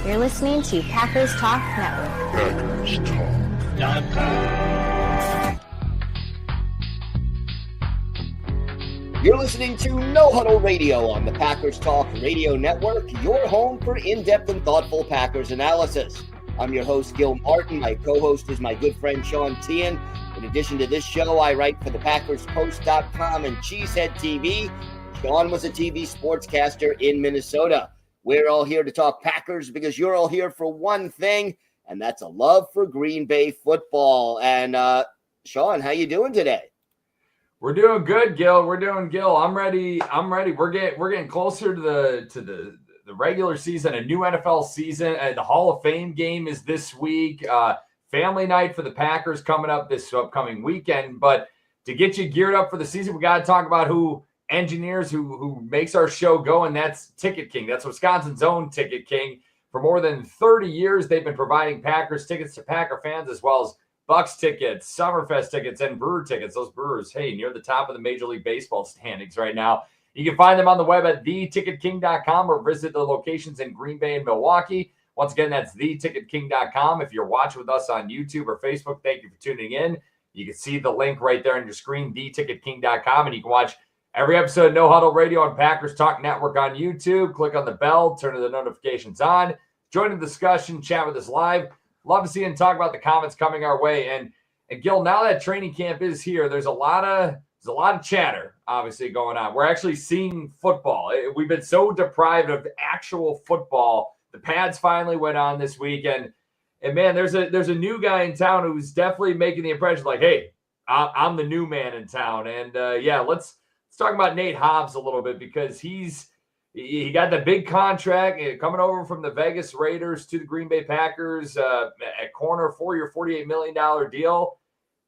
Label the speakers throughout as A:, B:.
A: You're listening to Packers Talk Network.
B: Packers Talk. You're listening to No Huddle Radio on the Packers Talk Radio Network, your home for in-depth and thoughtful Packers analysis. I'm your host, Gil Martin. My co-host is my good friend, Sean Tehan. In addition to this show, I write for the PackersPost.com and Cheesehead TV. Sean was a TV sportscaster in Minnesota. We're all here to talk Packers because you're all here for one thing, and that's a love for Green Bay football. And Sean, how you doing today?
C: We're doing good, Gil. I'm ready. We're getting closer to the regular season, a new NFL season. The Hall of Fame game is this week. Family night for the Packers coming up this upcoming weekend. But to get you geared up for the season, we got to talk about who makes our show go, and that's Ticket King. That's Wisconsin's own Ticket King. For more than 30 years, they've been providing Packers tickets to Packer fans, as well as Bucks tickets, Summerfest tickets, and Brewer tickets. Those Brewers, hey, near the top of the Major League Baseball standings right now. You can find them on the web at theticketking.com or visit the locations in Green Bay and Milwaukee. Once again, that's theticketking.com. If you're watching with us on YouTube or Facebook, thank you for tuning in. You can see the link right there on your screen, theticketking.com, and you can watch every episode of No Huddle Radio on Packers Talk Network on YouTube. Click on the bell, turn the notifications on, join the discussion, chat with us live. Love to see and talk about the comments coming our way. And Gil, now that training camp is here, there's a lot of chatter, obviously, going on. We're actually seeing football. We've been so deprived of actual football. The pads finally went on this week, and man, there's a new guy in town who's definitely making the impression like, hey, I'm the new man in town. And let's talk about Nate Hobbs a little bit, because he got the big contract coming over from the Vegas Raiders to the Green Bay Packers at corner, 4-year, $48 million deal.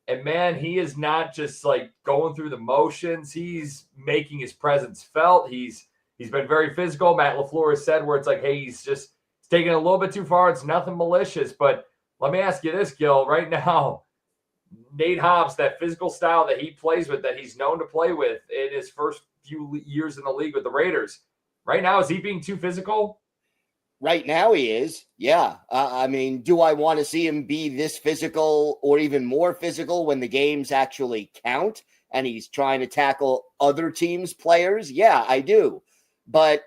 C: And man, he is not just like going through the motions. He's making his presence felt. He's been very physical. Matt LaFleur has said where it's like, hey, he's taking it a little bit too far. It's nothing malicious. But let me ask you this, Gil, right now, Nate Hobbs, that physical style that he plays with, that he's known to play with in his first few years in the league with the Raiders, right now, is he being too physical?
B: Right now he is, yeah. I mean, do I want to see him be this physical or even more physical when the games actually count and he's trying to tackle other teams' players? Yeah, I do. But,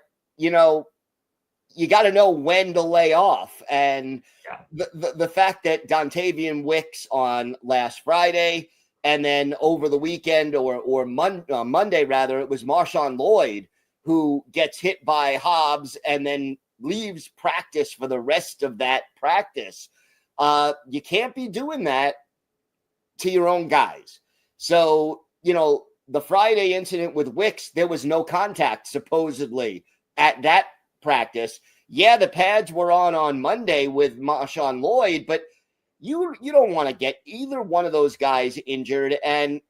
B: you got to know when to lay off. And the fact that Dontavian Wicks on last Friday and then over the weekend or Monday, rather, it was Marshawn Lloyd who gets hit by Hobbs and then leaves practice for the rest of that practice. You can't be doing that to your own guys. So, the Friday incident with Wicks, there was no contact supposedly at that practice. Yeah, the pads were on Monday with Marshawn Lloyd, but you don't want to get either one of those guys injured. And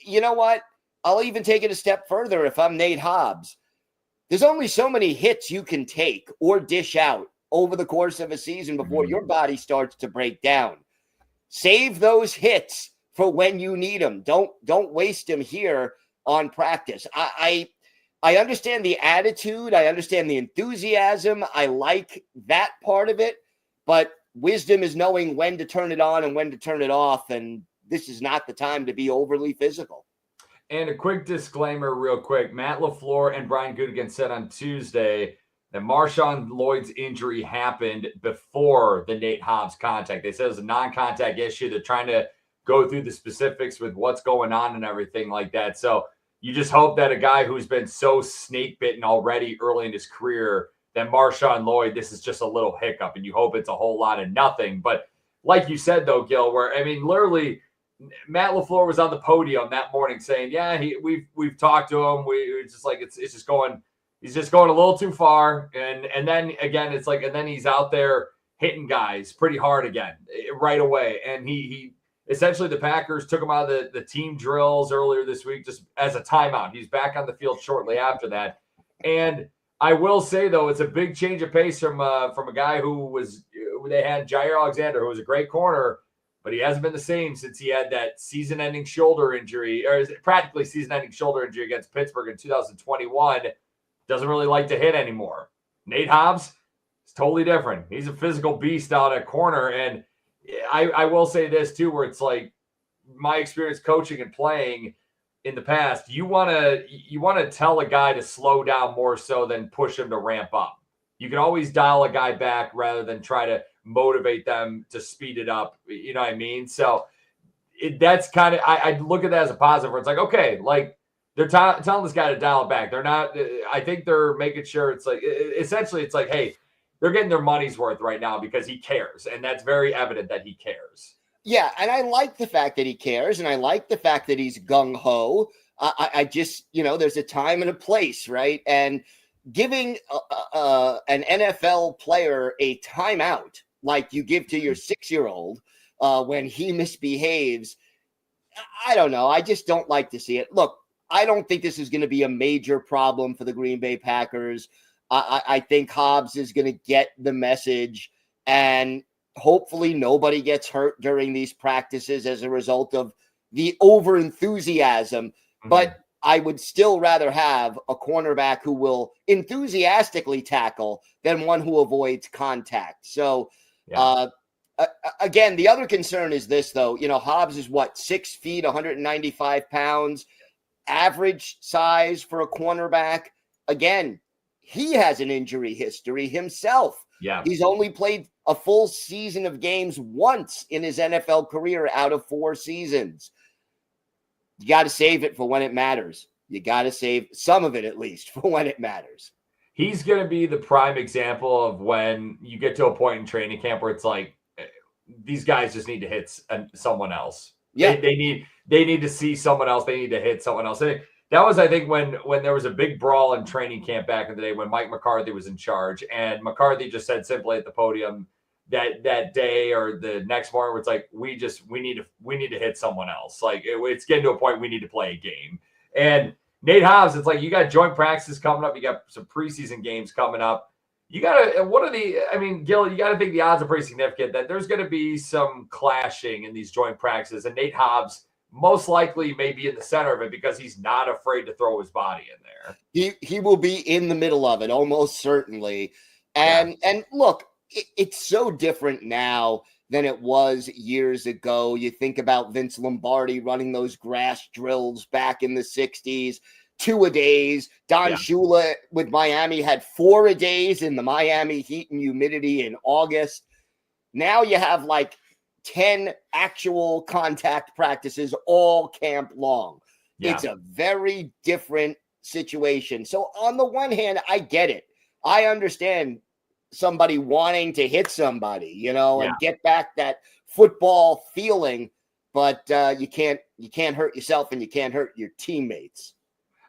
B: you know what? I'll even take it a step further if I'm Nate Hobbs. There's only so many hits you can take or dish out over the course of a season before your body starts to break down. Save those hits for when you need them. Don't waste them here on practice. I understand the attitude. I understand the enthusiasm. I like that part of it. But wisdom is knowing when to turn it on and when to turn it off. And this is not the time to be overly physical.
C: And a quick disclaimer real quick. Matt LaFleur and Brian Gutekunst said on Tuesday that Marshawn Lloyd's injury happened before the Nate Hobbs contact. They said it was a non-contact issue. They're trying to go through the specifics with what's going on and everything like that. So you just hope that a guy who's been so snake bitten already early in his career, that Marshawn Lloyd, this is just a little hiccup, and you hope it's a whole lot of nothing. But like you said, though, Gil, literally – Matt LaFleur was on the podium that morning saying, yeah, we've talked to him. It's just like, he's just going a little too far. And then again, it's like, and then he's out there hitting guys pretty hard again right away. And he essentially, the Packers took him out of the team drills earlier this week, just as a timeout. He's back on the field shortly after that. And I will say, though, it's a big change of pace from a guy they had Jair Alexander, who was a great corner, but he hasn't been the same since he had that season-ending shoulder injury, or is it practically season-ending shoulder injury against Pittsburgh in 2021. Doesn't really like to hit anymore. Nate Hobbs, It's totally different. He's a physical beast out at corner. And I will say this too, where it's like my experience coaching and playing in the past, you want to tell a guy to slow down more so than push him to ramp up. You can always dial a guy back rather than try to motivate them to speed it up. You know what I mean? So that's kind of, I look at that as a positive where it's like, okay, like they're telling this guy to dial it back. They're not, I think they're making sure it's like, essentially it's like, hey, they're getting their money's worth right now because he cares. And that's very evident that he cares.
B: Yeah, and I like the fact that he cares, and I like the fact that he's gung-ho. I just, there's a time and a place, right? And giving an NFL player a timeout like you give to your 6-year-old when he misbehaves, I don't know. I just don't like to see it. Look, I don't think this is going to be a major problem for the Green Bay Packers. I think Hobbs is going to get the message, and hopefully nobody gets hurt during these practices as a result of the over-enthusiasm. Mm-hmm. But I would still rather have a cornerback who will enthusiastically tackle than one who avoids contact. So, again, the other concern is this, though. Hobbs is 6 feet, 195 pounds, average size for a cornerback. Again, he has an injury history himself.
C: Yeah.
B: He's only played a full season of games once in his NFL career out of 4 seasons. You got to save it for when it matters. You got to save some of it, at least, for when it matters.
C: He's going to be the prime example of when you get to a point in training camp where it's like, these guys just need to hit someone else.
B: Yeah.
C: They need to see someone else. They need to hit someone else. That was, I think, when there was a big brawl in training camp back in the day when Mike McCarthy was in charge, and McCarthy just said simply at the podium that day or the next morning, where it's like, we need to hit someone else. Like it's getting to a point we need to play a game. And Nate Hobbs, it's like you got joint practices coming up, you got some preseason games coming up. You gotta, Gil, you gotta think the odds are pretty significant that there's gonna be some clashing in these joint practices, and Nate Hobbs most likely may be in the center of it because he's not afraid to throw his body in there.
B: He will be in the middle of it, almost certainly. And look, it's so different now than it was years ago. You think about Vince Lombardi running those grass drills back in the 60s, 2-a-days. Don Shula with Miami had 4-a-days in the Miami heat and humidity in August. Now you have 10 actual contact practices all camp long. Yeah. It's a very different situation. So on the one hand, I get it. I understand somebody wanting to hit somebody, and get back that football feeling, but you can't hurt yourself and you can't hurt your teammates.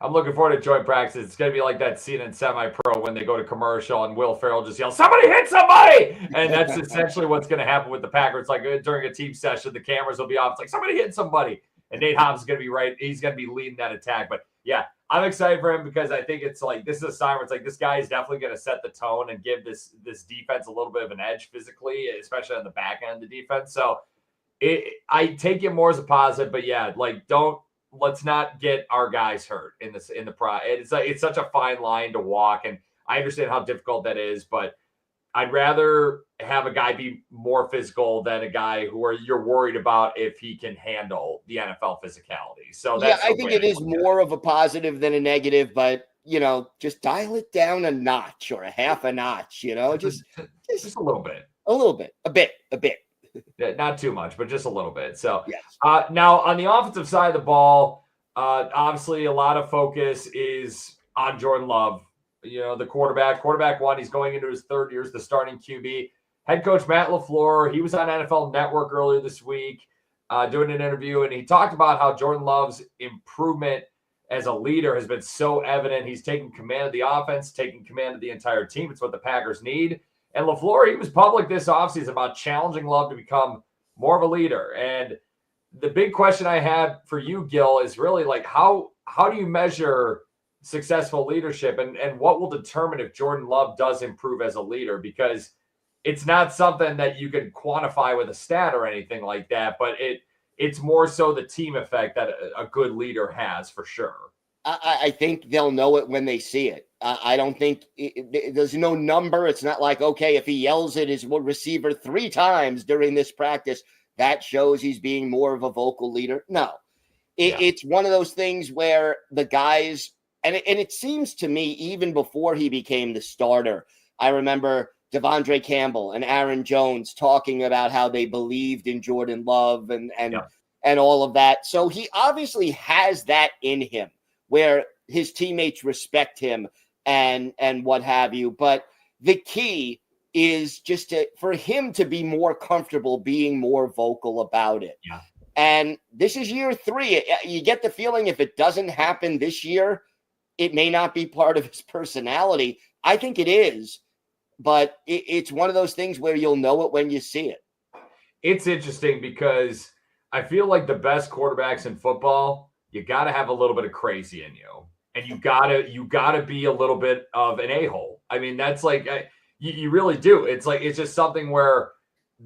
C: I'm looking forward to joint practice. It's going to be like that scene in Semi-Pro when they go to commercial and Will Ferrell just yells, "Somebody hit somebody!" And that's essentially what's going to happen with the Packers. Like during a team session, the cameras will be off. It's like, somebody hit somebody. And Nate Hobbs is going to be right. He's going to be leading that attack. But yeah, I'm excited for him because I think it's like, this is a sign where it's like, this guy is definitely going to set the tone and give this defense a little bit of an edge physically, especially on the back end of the defense. So I take it more as a positive, but yeah, let's not get our guys hurt in the pro. It's such a fine line to walk, and I understand how difficult that is, but I'd rather have a guy be more physical than a guy you're worried about if he can handle the NFL physically. So that's
B: I think it is more of a positive than a negative, but just dial it down a notch or a half a notch, just
C: a little bit,
B: a bit.
C: Not too much, but just a little bit. So
B: yes.
C: Now on the offensive side of the ball, obviously a lot of focus is on Jordan Love. The quarterback one, he's going into his 3rd year as the starting QB. Head coach Matt LaFleur, he was on NFL Network earlier this week doing an interview, and he talked about how Jordan Love's improvement as a leader has been so evident. He's taking command of the offense, taking command of the entire team. It's what the Packers need. And LaFleur, he was public this offseason about challenging Love to become more of a leader. And the big question I have for you, Gil, is really how do you measure successful leadership, and what will determine if Jordan Love does improve as a leader? Because it's not something that you can quantify with a stat or anything like that, but it's more so the team effect that a good leader has for sure.
B: I think they'll know it when they see it. I don't think there's no number. It's not like, okay, if he yells at his receiver 3 times during this practice, that shows he's being more of a vocal leader. No, it's one of those things where the guys, and it seems to me, even before he became the starter, I remember Devondre Campbell and Aaron Jones talking about how they believed in Jordan Love and all of that. So he obviously has that in him, where his teammates respect him and what have you. But the key is just for him to be more comfortable being more vocal about it.
C: Yeah.
B: And this is year 3. You get the feeling if it doesn't happen this year, it may not be part of his personality. I think it is, but it's one of those things where you'll know it when you see it.
C: It's interesting because I feel like the best quarterbacks in football, you got to have a little bit of crazy in you, and you gotta be a little bit of an a-hole. I mean, that's like you really do. It's like it's just something where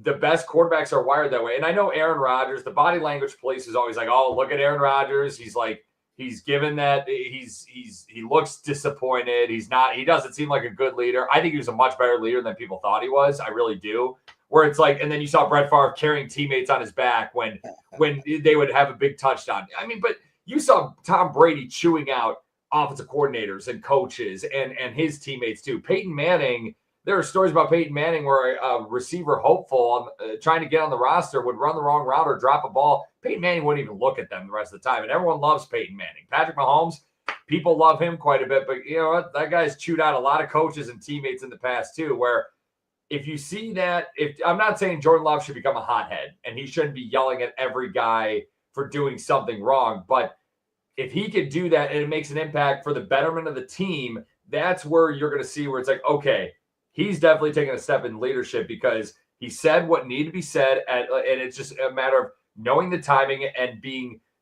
C: the best quarterbacks are wired that way. And I know Aaron Rodgers, the body language police is always like, oh, look at Aaron Rodgers. He's given that he looks disappointed. He doesn't seem like a good leader. I think he was a much better leader than people thought he was. I really do. Where it's like, and then you saw Brett Favre carrying teammates on his back when they would have a big touchdown. I mean, but you saw Tom Brady chewing out offensive coordinators and coaches and his teammates too. Peyton Manning, there are stories about Peyton Manning where a receiver hopeful trying to get on the roster would run the wrong route or drop a ball. Peyton Manning wouldn't even look at them the rest of the time. And everyone loves Peyton Manning. Patrick Mahomes, people love him quite a bit. But you know what? That guy's chewed out a lot of coaches and teammates in the past too, where if you see that, I'm not saying Jordan Love should become a hothead and he shouldn't be yelling at every guy for doing something wrong. But if he could do that and it makes an impact for the betterment of the team, that's where you're going to see where it's like, okay, he's definitely taking a step in leadership because he said what needed to be said. And it's just a matter of knowing the timing and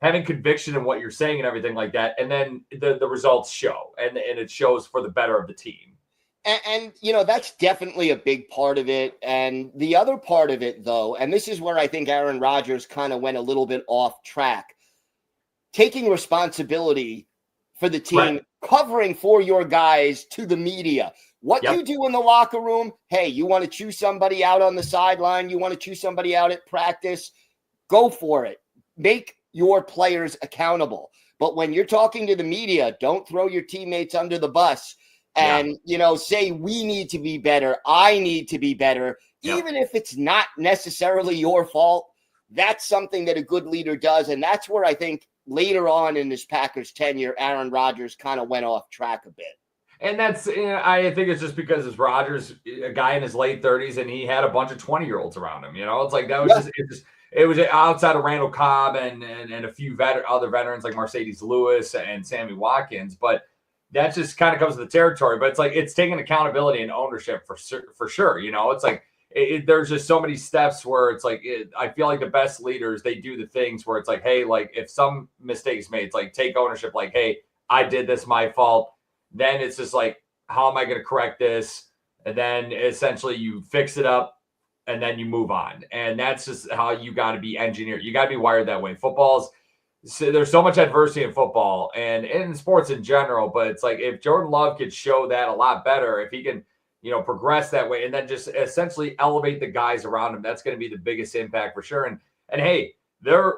C: having conviction in what you're saying and everything like that. And then the results show and it shows for the better of the team.
B: And, that's definitely a big part of it. And the other part of it, though, and this is where I think Aaron Rodgers kind of went a little bit off track, taking responsibility for the team, right, covering for your guys to the media. What you do in the locker room, hey, you want to chew somebody out on the sideline, you want to chew somebody out at practice, go for it. Make your players accountable. But when you're talking to the media, don't throw your teammates under the bus. And, say we need to be better. I need to be better. Even if it's not necessarily your fault, that's something that a good leader does. And that's where I think later on in this Packers tenure, Aaron Rodgers kind of went off track a bit.
C: And that's, I think it's just because it's Rodgers, a guy in his late 30s, and he had a bunch of 20-year-olds around him. It's like that was it was outside of Randall Cobb and a few other veterans like Mercedes Lewis and Sammy Watkins. But that just kind of comes with the territory, but it's like it's taking accountability and ownership for sure. It's like there's just so many steps where it's like I feel like the best leaders, they do the things where it's like, hey, like if some mistakes made, it's like take ownership. Like, hey, I did this, my fault. Then it's just like, how am I going to correct this? And then essentially you fix it up and then you move on. And that's just how you got to be engineered. You got to be wired that way. There's so much adversity in football and in sports in general, but it's like if Jordan Love could show that a lot better, if he can, progress that way and then just essentially elevate the guys around him, that's going to be the biggest impact for sure. And hey,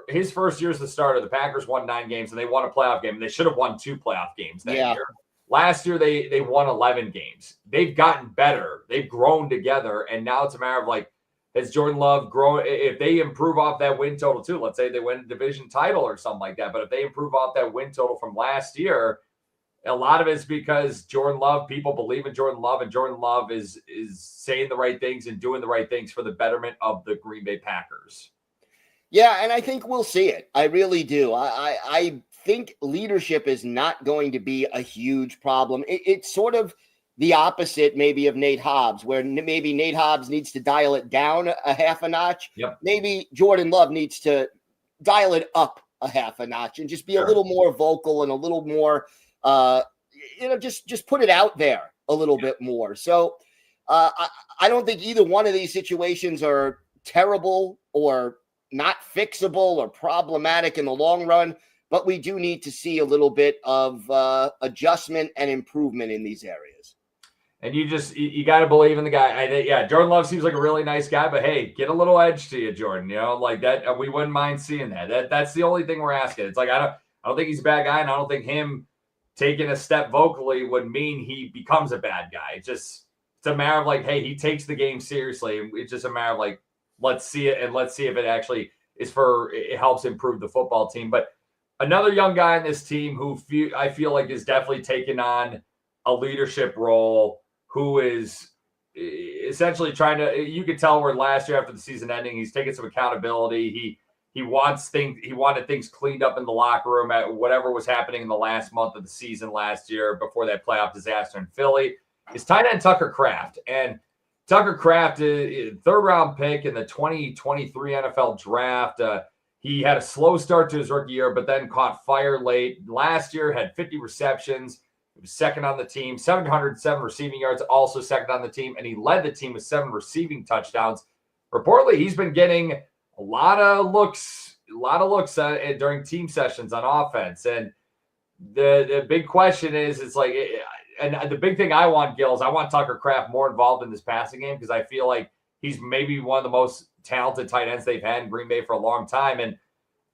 C: his first year as the starter, the Packers won 9 games and they won a playoff game. They should have won 2 playoff games that year. Last year, they won 11 games. They've gotten better. They've grown together. And now it's a matter of like, has Jordan Love grown? If they improve off that win total too, let's say they win a division title or something like that. But if they improve off that win total from last year, a lot of it's because Jordan Love, people believe in Jordan Love, and Jordan Love is saying the right things and doing the right things for the betterment of the Green Bay Packers.
B: Yeah, and I think we'll see it. I really do. I think leadership is not going to be a huge problem. It's sort of the opposite maybe of Nate Hobbs, where maybe Nate Hobbs needs to dial it down a half a notch.
C: Yep.
B: Maybe Jordan Love needs to dial it up a half a notch and just be a little more vocal and a little more, just put it out there a little bit more. So I don't think either one of these situations are terrible or not fixable or problematic in the long run. but we do need to see a little bit of adjustment and improvement in these areas.
C: And you got to believe in the guy. Jordan Love seems like a really nice guy, but hey, get a little edge to you, Jordan. Like that. We wouldn't mind seeing that. That's the only thing we're asking. It's like I don't think he's a bad guy, and I don't think him taking a step vocally would mean he becomes a bad guy. It's a matter of like, hey, he takes the game seriously. It's just a matter of like, let's see it, and let's see if it actually it helps improve the football team. But another young guy on this team who I feel like is definitely taking on a leadership role, who is essentially trying to, you could tell where last year after the season ending, he's taking some accountability. He wanted things cleaned up in the locker room at whatever was happening in the last month of the season last year before that playoff disaster in Philly. Is tight end Tucker Kraft. And Tucker Kraft, third-round pick in the 2023 NFL draft. He had a slow start to his rookie year, but then caught fire late. Last year, had 50 receptions. He was second on the team, 707 receiving yards, also second on the team, and he led the team with 7 receiving touchdowns. Reportedly, he's been getting a lot of looks during team sessions on offense. And the big question is, it's like, and the big thing I want, Gil, is I want Tucker Kraft more involved in this passing game because I feel like he's maybe one of the most talented tight ends they've had in Green Bay for a long time. And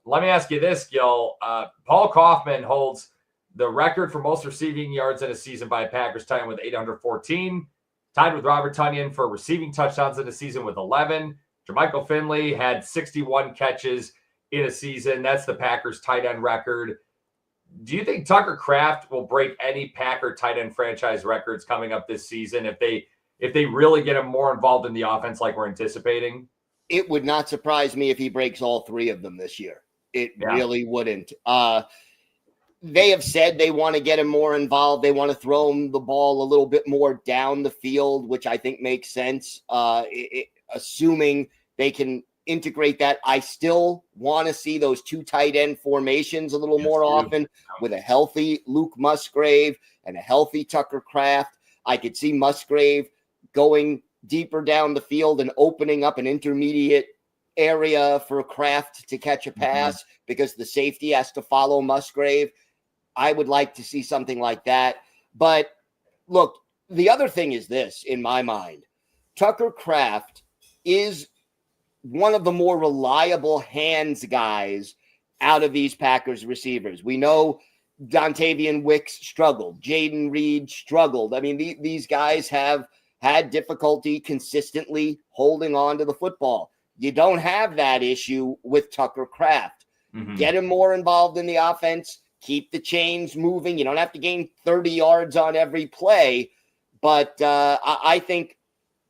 C: let me ask you this, Gil. Paul Kaufman holds the record for most receiving yards in a season by a Packers tight end with 814, tied with Robert Tonyan for receiving touchdowns in a season with 11. Jermichael Finley had 61 catches in a season. That's the Packers tight end record. Do you think Tucker Kraft will break any Packer tight end franchise records coming up this season if they really get him more involved in the offense like we're anticipating?
B: It would not surprise me if he breaks all 3 of them this year. It really wouldn't. They have said they want to get him more involved. They want to throw him the ball a little bit more down the field, which I think makes sense, assuming they can integrate that. I still want to see those 2 tight end formations a little more often with a healthy Luke Musgrave and a healthy Tucker Kraft. I could see Musgrave going deeper down the field and opening up an intermediate area for Kraft to catch a pass because the safety has to follow Musgrave. I would like to see something like that. But look, the other thing is this, in my mind, Tucker Kraft is one of the more reliable hands guys out of these Packers receivers. We know Dontavian Wicks struggled. Jaden Reed struggled. I mean, these guys have had difficulty consistently holding on to the football. You don't have that issue with Tucker Kraft. Get him more involved in the offense. Keep the chains moving. You don't have to gain 30 yards on every play. But I think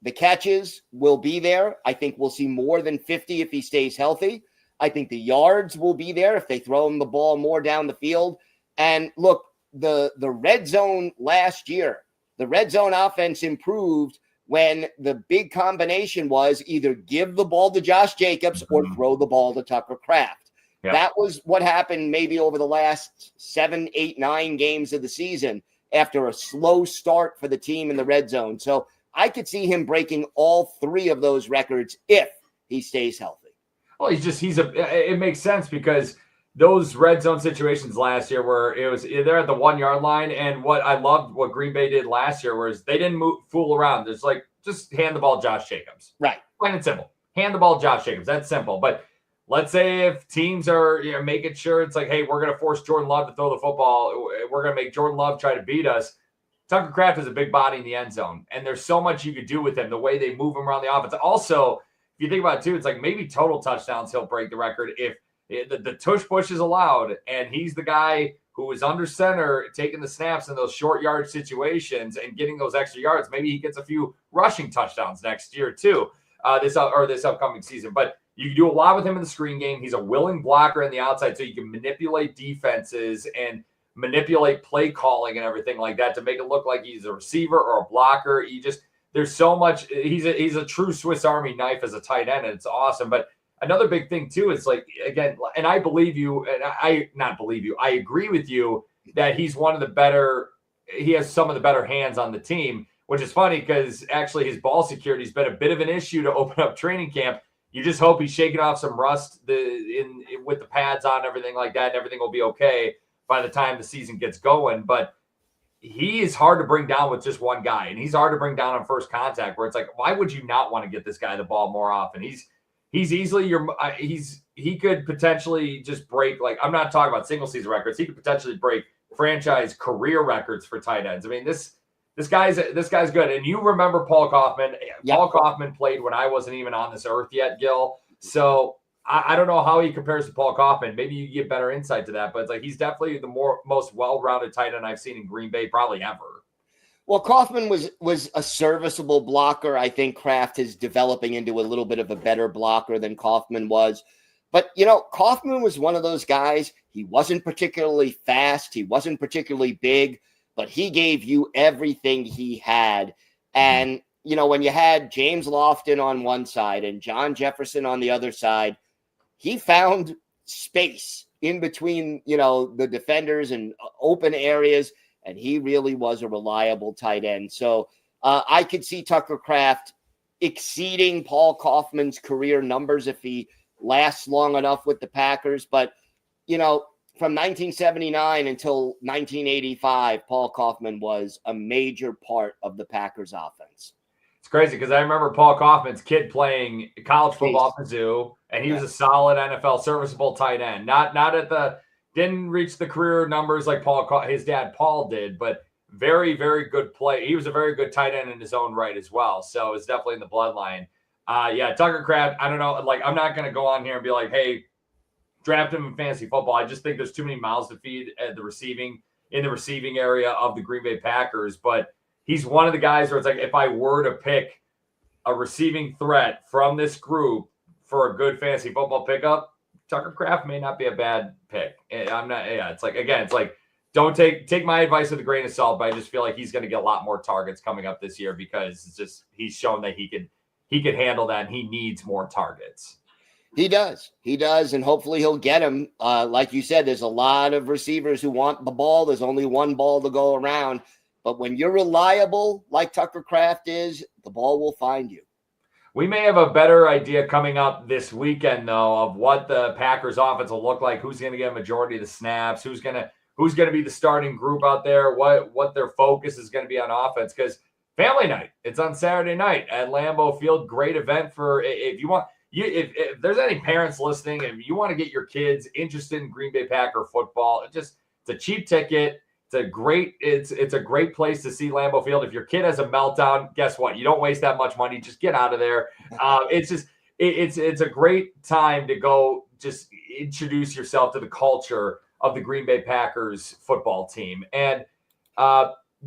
B: the catches will be there. I think we'll see more than 50 if he stays healthy. I think the yards will be there if they throw him the ball more down the field. And look, the red zone last year, the red zone offense improved when the big combination was either give the ball to Josh Jacobs or throw the ball to Tucker Kraft. Yeah. That was what happened maybe over the last 7, 8, 9 games of the season after a slow start for the team in the red zone. So I could see him breaking all 3 of those records if he stays healthy.
C: Well, it makes sense because those red zone situations last year where they're at the 1 yard line. And what I loved what Green Bay did last year was they didn't fool around. It's like, just hand the ball to Josh Jacobs.
B: Right.
C: Plain and simple. Hand the ball to Josh Jacobs. That's simple. But let's say if teams are making sure it's like, hey, we're going to force Jordan Love to throw the football. We're going to make Jordan Love try to beat us. Tucker Kraft is a big body in the end zone, and there's so much you could do with him, the way they move him around the offense. Also, if you think about it, too, it's like maybe total touchdowns he'll break the record if the tush push is allowed, and he's the guy who is under center taking the snaps in those short yard situations and getting those extra yards. Maybe he gets a few rushing touchdowns next year, too, this upcoming season. But you can do a lot with him in the screen game. He's a willing blocker on the outside, so you can manipulate defenses and manipulate play calling and everything like that to make it look like he's a receiver or a blocker. There's so much. He's a true Swiss Army knife as a tight end, and it's awesome. But another big thing too is like, again, and I believe you, and I agree with you that he's one of the better. He has some of the better hands on the team, which is funny because actually his ball security has been a bit of an issue to open up training camp. you just hope he's shaking off some rust with the pads on, everything like that, and everything will be okay by the time the season gets going. But he is hard to bring down with just one guy, and he's hard to bring down on first contact, where it's like, why would you not want to get this guy the ball more often? He's easily he could potentially just break, like, I'm not talking about single season records. He could potentially break franchise career records for tight ends. I mean, this guy's good. And you remember Paul Kaufman.
B: Yep.
C: Paul Kaufman played when I wasn't even on this earth yet, Gil. So I don't know how he compares to Paul Kaufman. Maybe you get better insight to that, but it's like he's definitely the most well-rounded tight end I've seen in Green Bay probably ever.
B: Well, Kaufman was a serviceable blocker. I think Kraft is developing into a little bit of a better blocker than Kaufman was. But, Kaufman was one of those guys. He wasn't particularly fast. He wasn't particularly big, but he gave you everything he had. And, when you had James Lofton on one side and John Jefferson on the other side, he found space in between, the defenders and open areas, and he really was a reliable tight end. So I could see Tucker Kraft exceeding Paul Kaufman's career numbers if he lasts long enough with the Packers. But, from 1979 until 1985, Paul Kaufman was a major part of the Packers offense.
C: It's crazy because I remember Paul Kaufman's kid playing college football at Mizzou, and he was a solid NFL serviceable tight end. Didn't reach the career numbers like his dad Paul did, but very, very good play. He was a very good tight end in his own right as well. So it's definitely in the bloodline. Tucker Kraft, I don't know. Like, I'm not going to go on here and be like, hey, draft him in fantasy football. I just think there's too many mouths to feed in the receiving area of the Green Bay Packers. But he's one of the guys where it's like, if I were to pick a receiving threat from this group for a good fantasy football pickup, Tucker Kraft may not be a bad pick. It's like, don't take my advice with a grain of salt, but I just feel like he's going to get a lot more targets coming up this year because he's shown that he could handle that, and he needs more targets.
B: He does, and hopefully he'll get him. Like you said, there's a lot of receivers who want the ball. There's only one ball to go around. But when you're reliable, like Tucker Kraft is, the ball will find you.
C: We may have a better idea coming up this weekend, though, of what the Packers offense will look like, who's going to get a majority of the snaps, who's going to be the starting group out there, what their focus is going to be on offense. Because family night, it's on Saturday night at Lambeau Field. Great event for if you want. If there's any parents listening and you want to get your kids interested in Green Bay Packer football, it's a cheap ticket. It's a great place to see Lambeau Field. If your kid has a meltdown, guess what? You don't waste that much money. Just get out of there. It's a great time to go just introduce yourself to the culture of the Green Bay Packers football team. And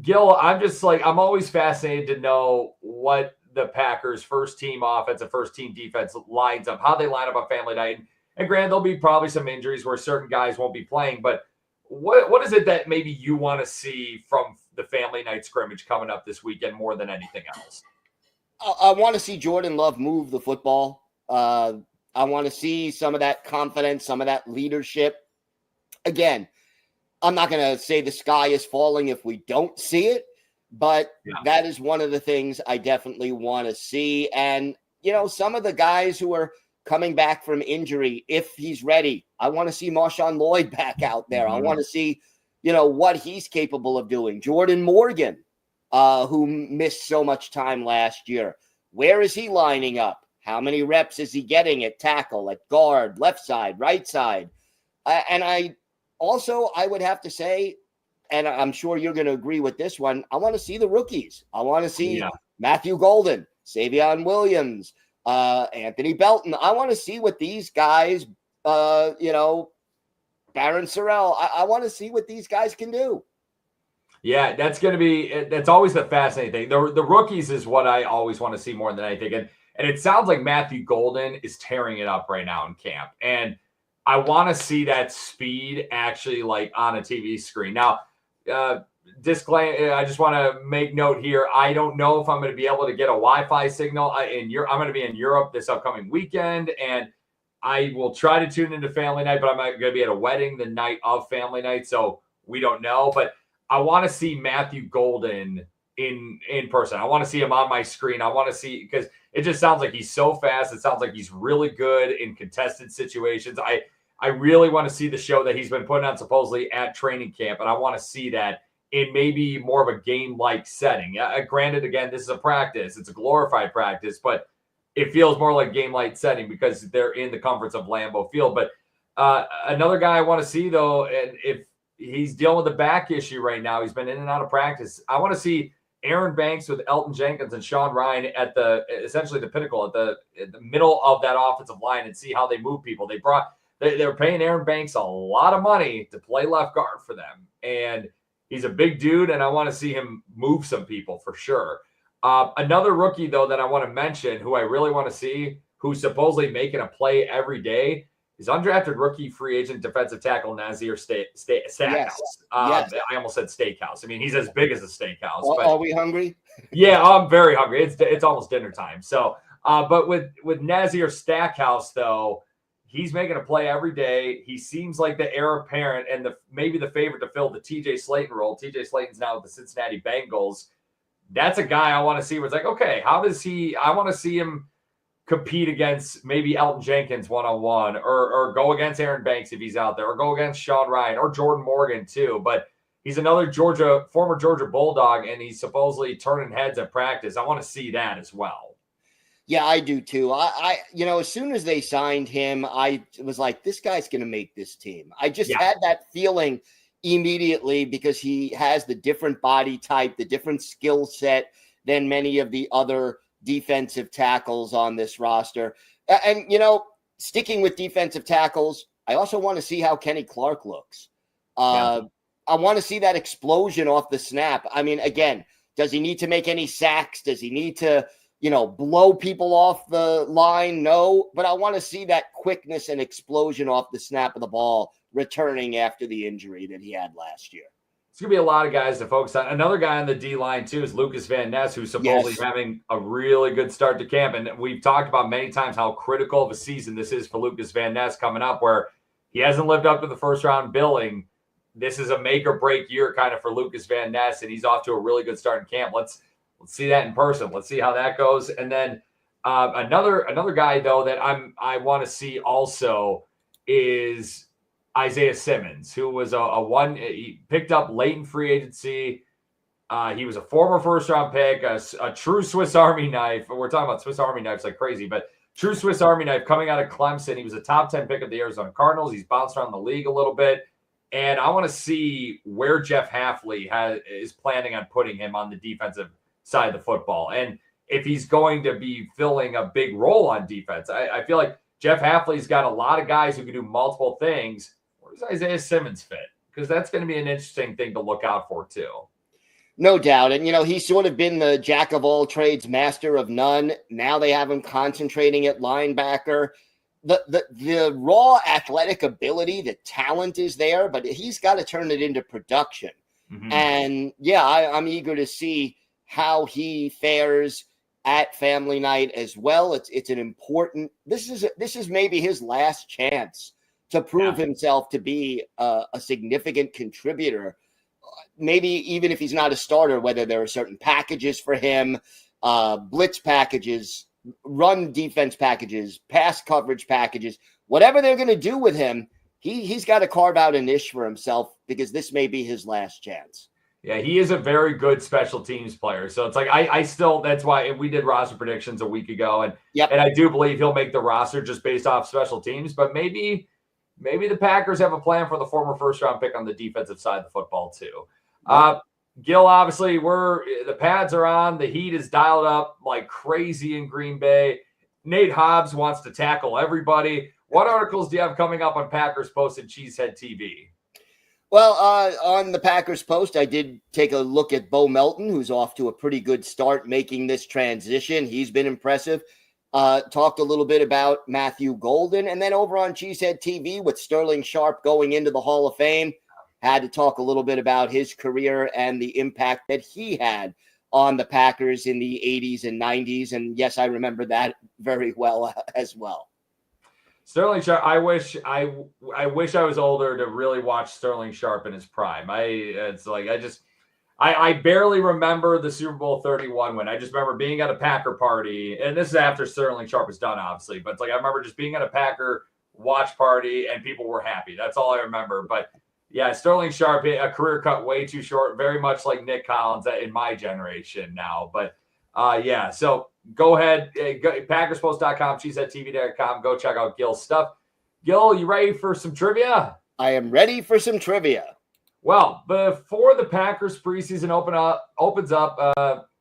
C: Gil, I'm always fascinated to know what the Packers first team offense and first team defense lines up, how they line up on family night. And granted, there'll be probably some injuries where certain guys won't be playing, but what is it that maybe you want to see from the family night scrimmage coming up this weekend more than anything else?
B: I want to see Jordan Love move the football. I want to see some of that confidence, some of that leadership. Again, I'm not going to say the sky is falling if we don't see it, but that is one of the things I definitely want to see. And, some of the guys who are coming back from injury, if he's ready, I want to see Marshawn Lloyd back out there. I want to see, what he's capable of doing. Jordan Morgan, who missed so much time last year. Where is he lining up? How many reps is he getting at tackle, at guard, left side, right side? And I would have to say, and I'm sure you're going to agree with this one, I want to see the rookies. I want to see Matthew Golden, Savion Williams, Anthony Belton. I want to see what these guys, Baron Sorrell, I want to see what these guys can do.
C: Yeah, that's always the fascinating thing. The rookies is what I always want to see more than anything. And it sounds like Matthew Golden is tearing it up right now in camp. And I want to see that speed actually like on a TV screen. Now, disclaimer, I just want to make note here. I don't know if I'm going to be able to get a Wi-Fi signal I'm going to be in Europe this upcoming weekend, and I will try to tune into family night, but I'm going to be at a wedding the night of family night, so we don't know. But I want to see Matthew Golden in person. I want to see him on my screen. I want to see, because it just sounds like he's so fast. It sounds like he's really good in contested situations. I really want to see the show that he's been putting on supposedly at training camp, and I want to see that in maybe more of a game-like setting. Granted, again, this is a practice. It's a glorified practice, but it feels more like game-like setting because they're in the comforts of Lambeau Field. But another guy I want to see, though, and if he's dealing with a back issue right now, he's been in and out of practice, I want to see Aaron Banks with Elton Jenkins and Sean Ryan at essentially the pinnacle, at the middle of that offensive line, and see how they move people. They're paying Aaron Banks a lot of money to play left guard for them, and he's a big dude, and I want to see him move some people for sure. Another rookie, though, that I want to mention, who I really want to see, who's supposedly making a play every day, is undrafted rookie free agent defensive tackle Nazir Stackhouse.
B: Yes.
C: I almost said steakhouse. I mean, he's as big as a steakhouse. But,
B: are we hungry?
C: Yeah, I'm very hungry. It's almost dinner time. So, but with Nazir Stackhouse, though, he's making a play every day. He seems like the heir apparent and maybe the favorite to fill the TJ Slaton role. TJ Slaton's now with the Cincinnati Bengals. That's a guy I want to see where it's like, okay, how does he – I want to see him compete against maybe Elton Jenkins one-on-one or go against Aaron Banks if he's out there, or go against Sean Ryan or Jordan Morgan too. But he's another former Georgia Bulldog, and he's supposedly turning heads at practice. I want to see that as well.
B: Yeah, I do too. I as soon as they signed him, I was like, this guy's going to make this team. I just had that feeling immediately because he has the different body type, the different skill set than many of the other defensive tackles on this roster. And, sticking with defensive tackles, I also want to see how Kenny Clark looks. I want to see that explosion off the snap. I mean, again, does he need to make any sacks? Does he need to, blow people off the line? No, but I want to see that quickness and explosion off the snap of the ball returning after the injury that he had last year.
C: It's going to be a lot of guys to focus on. Another guy on the D-line, too, is Lucas Van Ness, who's supposedly having a really good start to camp. And we've talked about many times how critical of a season this is for Lucas Van Ness coming up, where he hasn't lived up to the first-round billing. This is a make-or-break year kind of for Lucas Van Ness, and he's off to a really good start in camp. Let's see that in person. Let's see how that goes. And then another guy, though, that I want to see also is Isaiah Simmons, who was he picked up late in free agency. He was a former first-round pick, a true Swiss Army knife. We're talking about Swiss Army knives like crazy, but true Swiss Army knife coming out of Clemson. He was a top 10 pick of the Arizona Cardinals. He's bounced around the league a little bit. And I want to see where Jeff Hafley is planning on putting him on the defensive side of the football. And if he's going to be filling a big role on defense. I feel like Jeff Hafley's got a lot of guys who can do multiple things. Where does Isaiah Simmons fit? Because that's going to be an interesting thing to look out for too.
B: No doubt. And, he's sort of been the jack of all trades, master of none. Now they have him concentrating at linebacker. The raw athletic ability, the talent is there, but he's got to turn it into production. Mm-hmm. And, I'm eager to see how he fares at family night as well. It's an important – this is maybe his last chance to prove himself to be a significant contributor. Maybe even if he's not a starter, whether there are certain packages for him, blitz packages, run defense packages, pass coverage packages, whatever they're going to do with him, he's got to carve out a niche for himself because this may be his last chance.
C: Yeah, he is a very good special teams player. So it's like I still, that's why we did roster predictions a week ago. And I do believe he'll make the roster just based off special teams, but maybe the Packers have a plan for the former first-round pick on the defensive side of the football too. Gil, obviously, the pads are on. The heat is dialed up like crazy in Green Bay. Nate Hobbs wants to tackle everybody. What articles do you have coming up on Packers Post and Cheesehead TV?
B: Well, on the Packers Post, I did take a look at Bo Melton, who's off to a pretty good start making this transition. He's been impressive. Talked a little bit about Matthew Golden. And then over on Cheesehead TV with Sterling Sharp going into the Hall of Fame, had to talk a little bit about his career and the impact that he had on the Packers in the 80s and 90s. And yes, I remember that very well as well.
C: Sterling Sharp, I wish I was older to really watch Sterling Sharp in his prime. I I barely remember the Super Bowl 31 win. I just remember being at a Packer party, and this is after Sterling Sharp was done, obviously. But it's like I remember just being at a Packer watch party, and people were happy. That's all I remember. But yeah, Sterling Sharp, a career cut way too short, very much like Nick Collins in my generation now. But yeah, so go ahead, PackersPost.com, CheeseheadTV.com. Go check out Gil's stuff. Gil, you ready for some trivia?
B: I am ready for some trivia.
C: Well, before the Packers preseason opens up,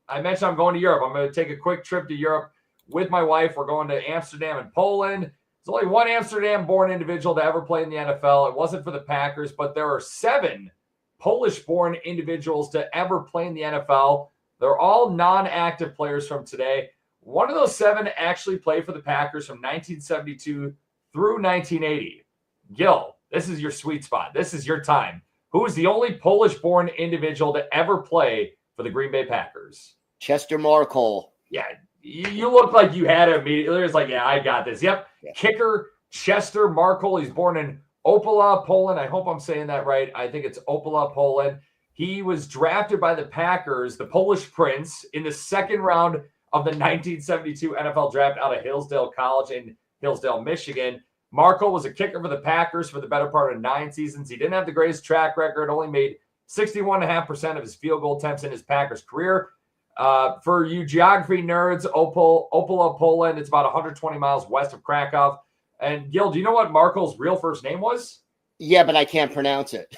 C: I mentioned I'm going to Europe. I'm going to take a quick trip to Europe with my wife. We're going to Amsterdam and Poland. There's only one Amsterdam-born individual to ever play in the NFL. It wasn't for the Packers, but there are 7 Polish-born individuals to ever play in the NFL. They're all non-active players from today. One of those 7 actually played for the Packers from 1972 through 1980. Gil, this is your sweet spot. This is your time. Who is the only Polish-born individual to ever play for the Green Bay Packers?
B: Chester Markle.
C: Yeah, you look like you had it immediately. It was like, yeah, I got this. Yep, yeah. Kicker Chester Markle. He's born in Opole, Poland. I hope I'm saying that right. I think it's Opole, Poland. He was drafted by the Packers, the Polish Prince, in the second round of the 1972 NFL Draft out of Hillsdale College in Hillsdale, Michigan. Markle was a kicker for the Packers for the better part of 9 seasons. He didn't have the greatest track record, only made 61.5% of his field goal attempts in his Packers career. For you geography nerds, Opole, Poland, it's about 120 miles west of Krakow. And Gil, do you know what Markle's real first name was?
B: Yeah, but I can't pronounce it.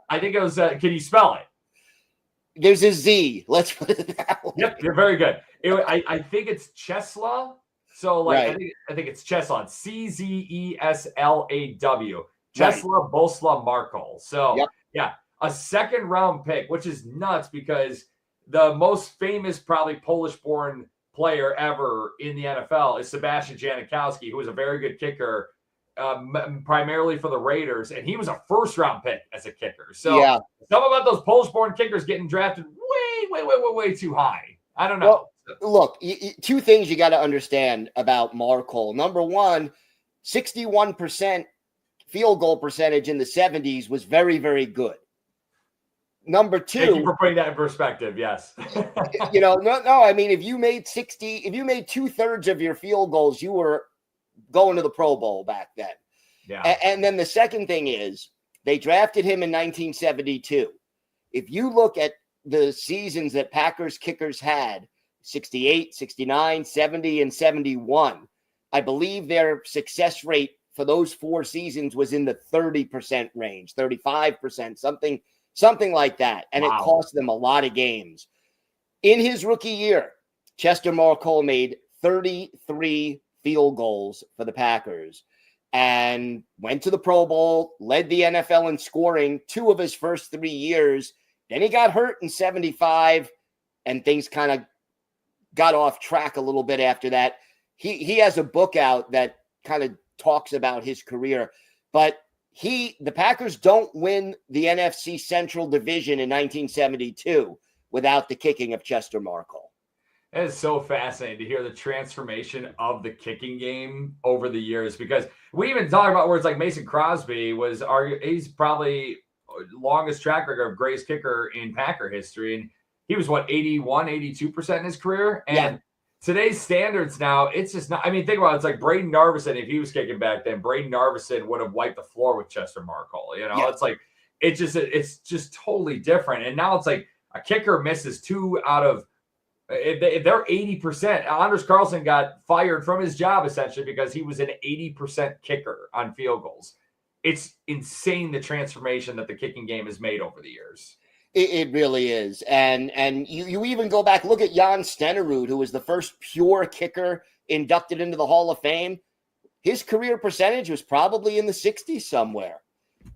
C: I think it was, can you spell it?
B: There's a Z. Let's put it that way.
C: Yep, you're very good. I think it's Czesław. So, like,
B: right.
C: I think it's Czesław. Czesław. Czesław Bosla Markle. So, yep. Yeah, a second-round pick, which is nuts because the most famous, probably Polish-born player ever in the NFL is Sebastian Janikowski, who was a very good kicker, primarily for the Raiders, and he was a first-round pick as a kicker. So, yeah. Something about those Polish-born kickers getting drafted way too high. I don't know.
B: Well, look, 2 things you got to understand about Markle. Number one, 61% field goal percentage in the 70s was very, very good. Number 2,
C: thank you for putting that in perspective. Yes.
B: No. I mean, if you made 2/3 of your field goals, you were going to the Pro Bowl back then.
C: Yeah.
B: And then the second thing is they drafted him in 1972. If you look at the seasons that Packers kickers had, 68, 69, 70, and 71, I believe their success rate for those 4 seasons was in the 30% range, 35%, something like that. And Wow. It cost them a lot of games. In his rookie year, Chester Markle made 33 field goals for the Packers and went to the Pro Bowl, led the NFL in scoring 2 of his first 3 years. Then he got hurt in 75, and things kind of got off track a little bit after that. He has a book out that kind of talks about his career, but the Packers don't win the NFC Central Division in 1972 without the kicking of Chester Markle.
C: It is so fascinating to hear the transformation of the kicking game over the years, because we even talk about where it's like Mason Crosby he's probably longest track record of greatest kicker in Packer history. And he was 81, 82% in his career. And today's standards now, it's just not, I mean, think about it. It's like Braden Narveson. If he was kicking back then, Braden Narveson would have wiped the floor with Chester Markle. It's like, it's just totally different. And now it's like a kicker misses 2 out of, if they're 80%, Anders Carlson got fired from his job essentially because he was an 80% kicker on field goals. It's insane the transformation that the kicking game has made over the years.
B: It really is. And you even go back, look at Jan Stenerud, who was the first pure kicker inducted into the Hall of Fame. His career percentage was probably in the 60s somewhere.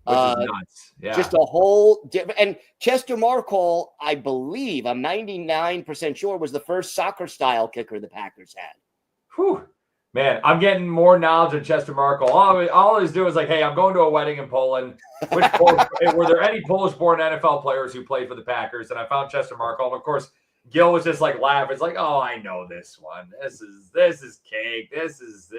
C: Which is nuts. Yeah.
B: Just a whole different. And Chester Markle, I believe, I'm 99% sure, was the first soccer-style kicker the Packers had.
C: Whew. Man, I'm getting more knowledge of Chester Markle. All I always do is like, hey, I'm going to a wedding in Poland. Were there any Polish-born NFL players who played for the Packers? And I found Chester Markle. And of course, Gil was just like laughing. It's like, oh, I know this one. This is cake. This is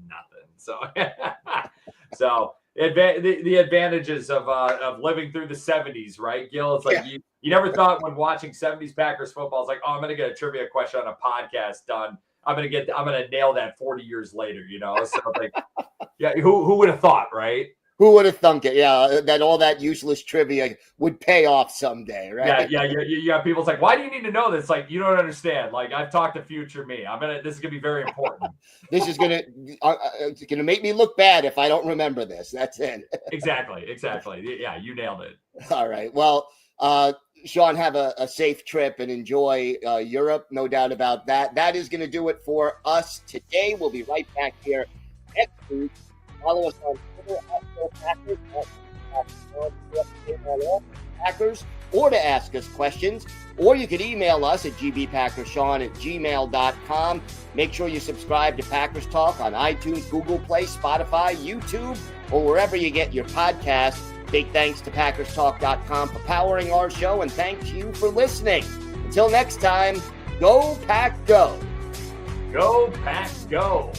C: nothing. So, The advantages of living through the 70s, right, Gil? It's like you never thought when watching 70s Packers football, it's like, oh, I'm going to get a trivia question on a podcast done. I'm going to nail that 40 years later, So like, yeah, who would have thought, right?
B: Who would have thunk it? Yeah, that all that useless trivia would pay off someday, right?
C: Yeah. People, it's like, why do you need to know this? Like, you don't understand. Like, I've talked to future me. This is gonna be very important.
B: This is gonna make me look bad if I don't remember this. That's it.
C: Exactly. Yeah, you nailed it.
B: All right. Well, Sean, have a safe trip and enjoy Europe. No doubt about that. That is going to do it for us today. We'll be right back here next week. Follow us on Twitter @Packers, or to ask us questions, or you could email us at gbpackerssean@gmail.com. Make sure you subscribe to Packers Talk on iTunes, Google Play, Spotify, YouTube, or wherever you get your podcasts. Big thanks to PackersTalk.com for powering our show, and thank you for listening. Until next time, go Pack Go!
C: Go Pack Go!